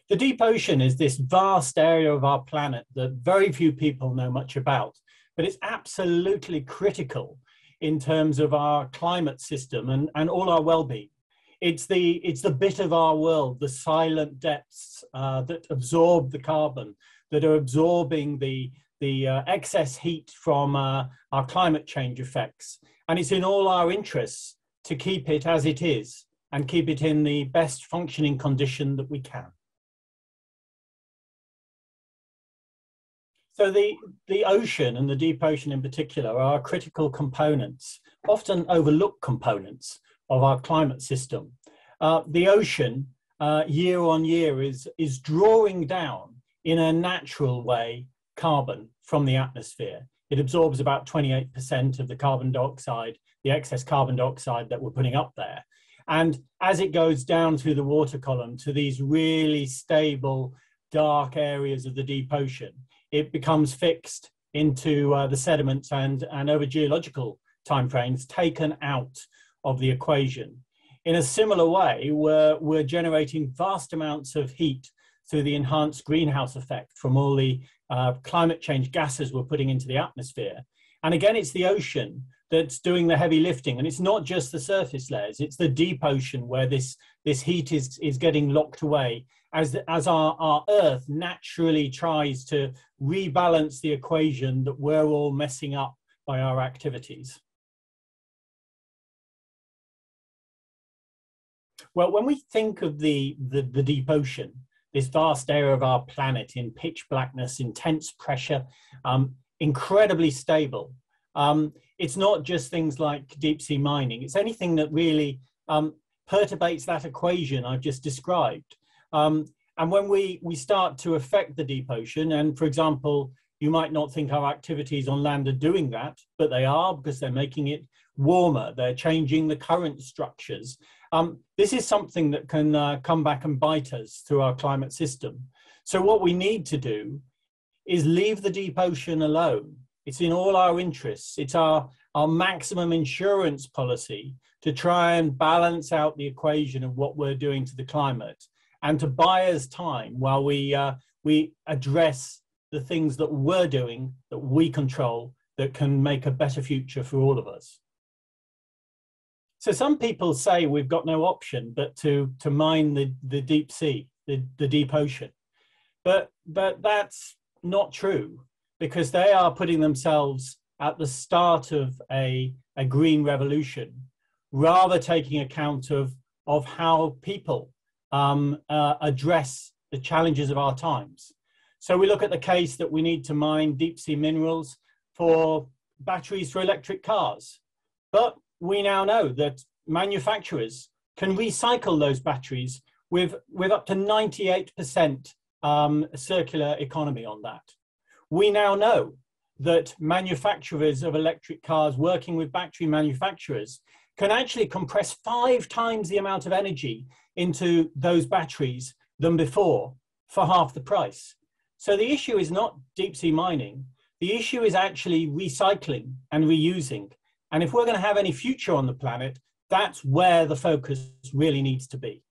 The deep ocean is this vast area of our planet that very few people know much about, but it's absolutely critical in terms of our climate system and all our well-being. It's the bit of our world, the silent depths that absorb the carbon, that are absorbing the excess heat from our climate change effects. And it's in all our interests to keep it as it is and keep it in the best functioning condition that we can. So the ocean, and the deep ocean in particular, are critical components, often overlooked components of our climate system. The ocean, year on year, is drawing down in a natural way carbon from the atmosphere. It absorbs about 28% of the carbon dioxide, the excess carbon dioxide that we're putting up there. And as it goes down through the water column to these really stable, dark areas of the deep ocean, it becomes fixed into the sediments and over geological timeframes taken out of the equation. In a similar way, we're generating vast amounts of heat through the enhanced greenhouse effect from all the climate change gases we're putting into the atmosphere. And again, it's the ocean that's doing the heavy lifting. And it's not just the surface layers, it's the deep ocean where this heat is getting locked away as our Earth naturally tries to rebalance the equation that we're all messing up by our activities. Well, when we think of the deep ocean, this vast area of our planet in pitch blackness, intense pressure, incredibly stable, it's not just things like deep sea mining, it's anything that really perturbates that equation I've just described. And when we start to affect the deep ocean, and for example, you might not think our activities on land are doing that, but they are, because they're making it warmer, they're changing the current structures. This is something that can come back and bite us through our climate system. So what we need to do is leave the deep ocean alone. It's in all our interests. It's our maximum insurance policy to try and balance out the equation of what we're doing to the climate, and to buy us time while we address the things that we're doing, that we control, that can make a better future for all of us. So some people say we've got no option but to mine the deep sea, the deep ocean. But that's not true, because they are putting themselves at the start of a green revolution, rather taking account of how people address the challenges of our times. So we look at the case that we need to mine deep sea minerals for batteries for electric cars. But we now know that manufacturers can recycle those batteries with up to 98% circular economy on that. We now know that manufacturers of electric cars working with battery manufacturers can actually compress 5 times the amount of energy into those batteries than before for half the price. So the issue is not deep sea mining. The issue is actually recycling and reusing. And if we're going to have any future on the planet, that's where the focus really needs to be.